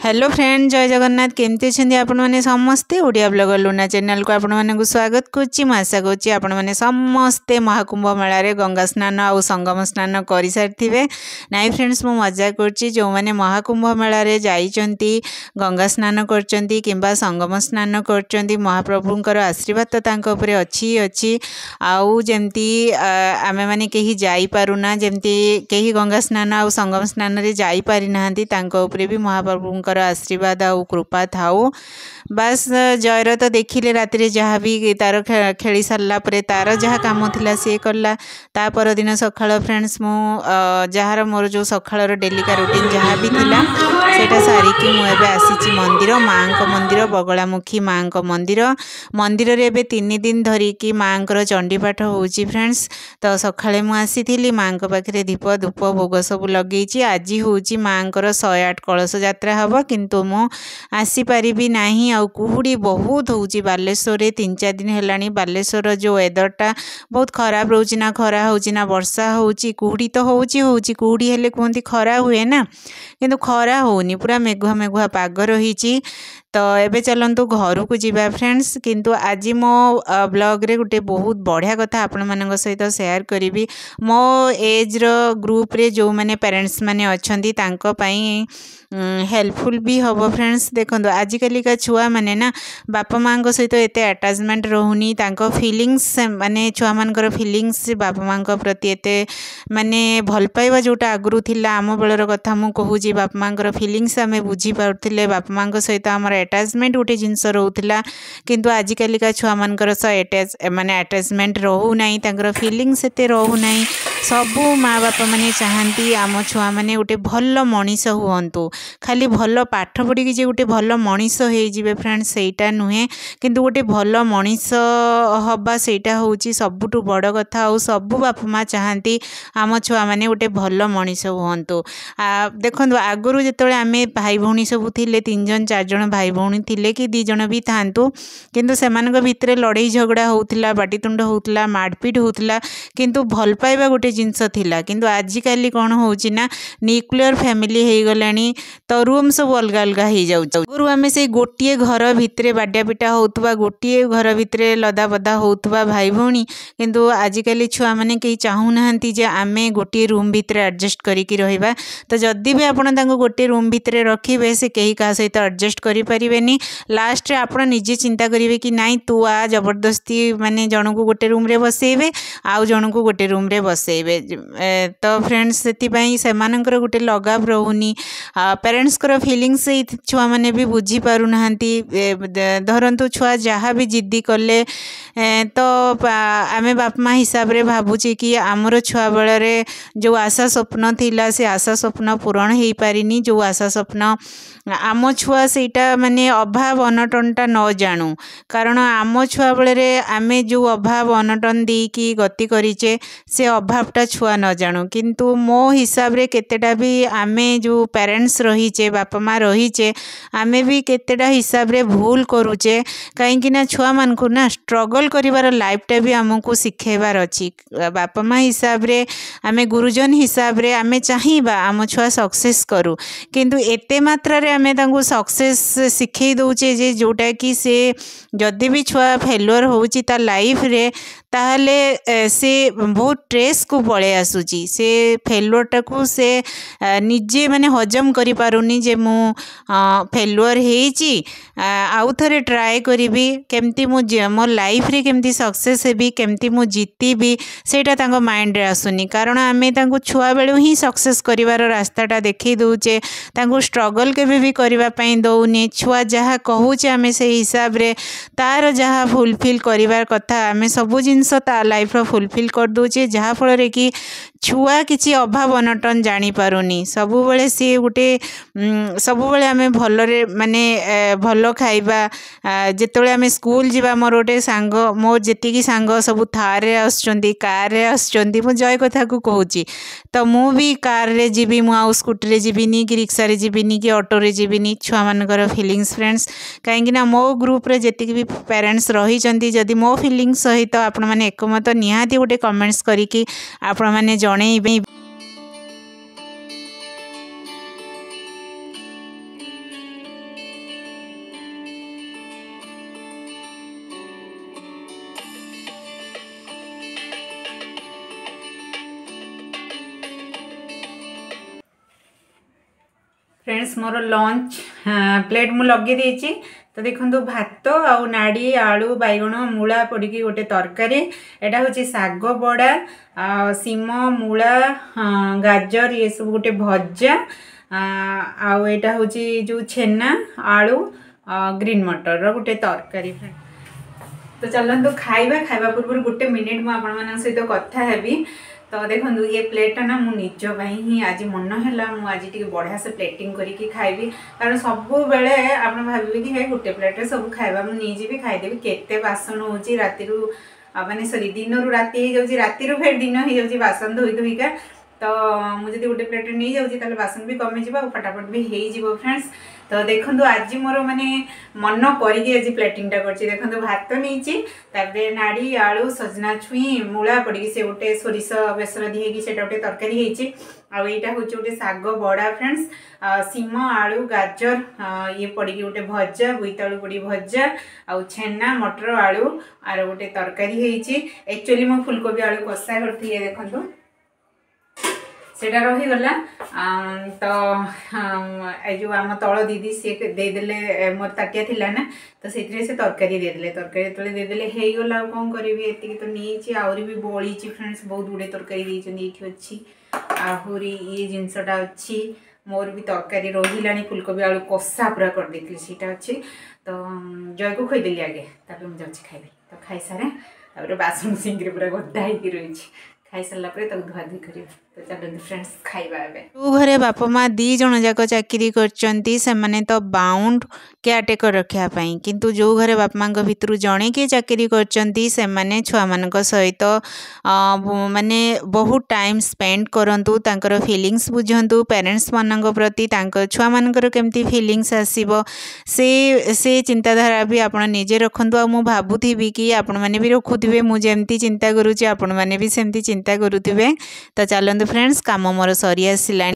Hello friend जय जगन्नाथ केमती अच्छे आपण मैंने समस्ते ओडिया ब्लॉगर लुना चैनल को आपण मानक स्वागत करुच्ची आशा करुच्ची आपण मैंने समस्ते महाकुंभ मेला गंगा स्नान आउ संगम स्नान कर सारी नाई फ्रेंड्स मु मजा करुच्ची जो मैंने महाकुंभ मेला जाइचंती गंगा स्नान करचंती किंबा संगम स्नान करचंती महाप्रभुंकर आशीर्वाद तो तांको उपरे अच्छी आउ जमती आमे माने केही जाई पारुना जमती केही गंगा स्नान आउ संगम स्नान रे जाई पारि नाहंती तांको उपरे भी महाप्रभु आशीर्वाद आउ कृपा थाऊ बस जयर तो देखिले राति जहाँ भी तार खेली सारा तार जहाँ कम थिला सी कला ता परदिन सकाळ फ्रेंड्स मु जार मोर जो सकाळ डेलिका रूटीन जहाँ भी थिला सेटा सारिकी मुझे आसी मंदिर माँ मंदिर बगलामुखी माँ मंदिर मंदिर रे एबे 3 दिन धरिकी माँ चंडीपाठ होउची फ्रेंड्स तो सकाळे मु आसी माँ पाखे दीप धूप भोग सब लगे आज हूँ माँ 108 कलश यात्रा हम किंतु मु आसी पारिबी नाही आ कुहुड़ी बहुत होउची बालेश्वर 3-4 दिन हेलानी बालेश्वर जो वेदरटा बहुत खराब रोची ना खरा होउची ना वर्षा होउची कुहुड़ी तो होउची कुहुड़ी हेले कहती खरा हुए ना किंतु खरा होनी पूरा मेघुआ मेघुआ पाग रही तो एबे चलंतु घर को जीवा फ्रेंड्स किंतु आज मो ब्लॉग रे गोटे बहुत बढ़िया कथा आपण मानक सहित शेयर करी मो एज रो ग्रुप रे जो माने पेरेंट्स माने अछंती तांको पई हेल्पफुल भी हम फ्रेंड्स देखो आजिकल का छुआ माने ना बापा माँ सहित एत अटैचमेंट रोनी फिलिंग्स माने छुआ मानकर फिलिंग्स बापा माँ प्रति एत माने भल पाइबा जोटा आगुरी थिला आम बेलर कथा मु कहूँ बापा माँ फिलिंग्स आम बुझी पारुथिले बापा माँ सहित आमर अटैचमेंट गोटे जिनस रोला किंतु आजिकल का छुआ मानकर माने अटैचमेंट रोना फिलिंग्स एत रोना सबू माँ बापा माने चाहती आम छुआ माने गोटे भल मनीष हुंतु खाली भल पाठ पढ़ी जे गोटे भल मनीष हो फ्रेंड्स सेटा नुहे किंतु गोटे भल मनीष हवा सेटा होची सबुठु बड़ कथा और सबू बापा माँ चाहती आम छुआ माने गोटे भल मनीष हुंतु देखो आगुरी जिते आम भाई भौणी सब थिले 3 जन 4 जन भाई भौणी थिले कि 2 जन भी थांतु किंतु सेमानक भितरे लड़ाई झगड़ा होउथिला बाटीतुंड होउथिला मारपीट होउथिला किंतु भल पाइबा गोटे जिनस थिला किंतु आजिकल कौन होउची ना न्यूक्लियर फैमिली हो गलानी तो रूम सब अलग अलग हो जाऊ आम से गोटे घर भितर बाड्या पिटा होउथबा गोटे घर भितर लदा बदा होउथबा भाई भौणी किंतु आजिकल छुआ माने कहीं चाहू नाहंती जे आमे गोटे रूम भितर एडजस्ट करिकी रहिबा तो जदि भी आपण तांको गोटे रूम भितर रखिबे से कहीं का सहित एडजस्ट करि परिबेनी लास्ट रे आपण निजे चिंता करिवे कि नाई तू आ जबरदस्ती माने जण को गोटे रूम रे बसेबे आउ जण को गोटे रूम रे बसेबे तो फ्रेंड्स सेति पई सेमानकर गोटे लगाव रहुनी पेरेंट्स कर फिलिंग्स छुआ मैंने भी बुझी पारु नाहंती धरंतु छुआ जहाँ भी जिद्दी कले तो आमे बाप माँ हिसाब रे भाबुची कि आमर छुआ बेले जो आशा स्वप्न थिला से आशा स्वप्न पूरण हो पारिनी जो आशा स्वप्न आम छुआ सेटा माने अभाव अनटनटा न जानू कारण आम छुआ बेले आमे जो अभाव अनटन देकी गति करिचे से अभावटा छुआ न जानू किंतु मो हिसाब रे केतेटा भी आमे जो पेरेंट्स रहीचे बापा माँ रहीचे आमे भी केतेटा हिसाब रे भूल करूचे कहीं ना छुआ मान को ना स्ट्रगल करिवार लाइफटा भी आमको शिखेबार अच्छी बापा माँ हिसाब रे आमे गुरुजन हिसाब रे आमे चाहिबा आम छुआ सक्सेस करू किंतु एते मात्रा रे आमे तांको सक्सेस शिखई दउचे जे जोटा कि से जदि भी छुआ फेलुअर होउची ता लाइफ रे ताहले से बहुत स्ट्रेस को पळे आसुची से फेलुअरटा को से निजे माने हजम करि पारुनी जे मु फेलुअर हेची आउ थरे ट्राए करिबी केमती मु मो लाइफ रे केमती सक्सेस हेबी केमती मु जीतीबी सेटा तांको माइंड रे आसुनी कारण आमे तांको छुआ बेलु ही सक्सेस करिवार रास्ताटा देखै दउचे तांको स्ट्रगल केबे भी करिवा पई दउनी छुआ जहाँ कहूचे आमे से हिसाब रे तार जहाँ फुलफिल करिवार कथा आमे सबु जिनस ता लाइफ रो फुलफिल कर दउचे जहाँ फल रे कि छुआ किसी अभाव अनटन जानी पारुनी सबु बेले सी गोटे सबु बेले आमे भलरे माने भल खाइबा जेतेबेले आमे स्कूल जीवा मोर गोटे सांग मोर जेतिकी सांग सब थार रे आछंती कार रे आछंती मु जय कथा को कहूची तो मु भी कार रे जीबी मु आउ स्कूटी रे जीबिनी कि रिक्शा रे जीबिनी कि ऑटो रे जीबिनी छुआ मानकर फिलिंग्स फ्रेंड्स कहीं ना मो ग्रुप रे जेतिकी भी पेरेंट्स रही चंती जदि मो फिलिंग्स सहित आपण माने एकमत निहाती गोटे कमेंट्स करिकी आपण माने जणैबे। फ्रेंड्स मोर लंच प्लेट मु लगे देछि। तो देखो भात आउ नाड़ी आलू बैगण मूला पड़ी गोटे तरकारी। एटा हूँ साग बड़ा सीम मूला गाजर ये सब गोटे भजा आउ एटा हूँ जो छेना आलू ग्रीन मटर गोटे तरकारी। तो चलते खाइबा खाइबा पूर्व गोटे मिनिट मुझे सहित कथा हेबी। तो देखो ये प्लेटा ना मु निज ही आज मन है मुझे बढ़िया से प्लेटिंग करके खाइबी कारण सब बेले आप भावे कि गोटे प्लेट सब खाइबा मुझे खाईदेवी केते बासन हो राति माने सॉरी दिन रु राति हो राति फिर दिन हो जाऊँगी बासन धोई धोईका। तो मुझे गोटे प्लेट नहीं जाऊँगी बासन भी कमिज फटाफट भी हो फ्रेंड्स। तो देखो आज मोर माने मन करके आज प्लेटिंग टा करछि। देखो भात नहीं नाड़ी आलू सजना छुई मूला पड़ी से गोटे सोरिष बेसर दिए से गोटे तरकारी होती। आईटा हूँ गोटे साग बड़ा फ्रेंड्स सीम आलू गाजर ये पड़ी गोटे भजा बोईतालू पड़ी भजा आउ छेना मटर आलू आर गोटे तरकारी होती। एक्चुअली मो फुलकोबी आलू कषा करती देखो सेटा रहीगला। तो जो आम तल दीदी सी देदेले मोर ताटिया थिला ना तो से तरकारी देदेले तरकारी तले देदेले हेगला कौन करी एति तो नहीं आहरी भी बड़ी फ्रेंड्स बहुत गुड़े तरकारी ये अच्छी आहरी ये जिनसटा अच्छी मोर भी तरकारी रही फुलकोबी आलू कषा पूरा कर देती सीटा अच्छी। तो जय को खुईदेली आगे मुझे जाऊँगी खाइबी। तो खाई सारे बासन सिंह पूरा गदा हो रही खाई सारा पर धुआ धुई कर। तो चलते फ्रेंड्स खाइबा जो घरे बापा माँ दी जन जाक चाकरी करचंती से माने तो बाउंड केयरटेकर रखापी किंतु जो घरे बापा माँ भितर जड़े किए चाकरी करचंती से माने छुआ मान सहित माने बहुत टाइम स्पेंड करंतु तांकर फीलिंग्स बुझंतु पेरेंट्स मान प्रति छुआ मानकर केमती फीलिंग्स आसीबो से चिंताधारा भी आपण निजे रखंतु। आ मु भाबुथी कि आपण माने भी रखुथिबे मु जेमती चिंता करूची आपण माने भी सेमती चिंता करुथिबे। तो चलंतु फ्रेंड्स काम मोर सरी आसिलानी।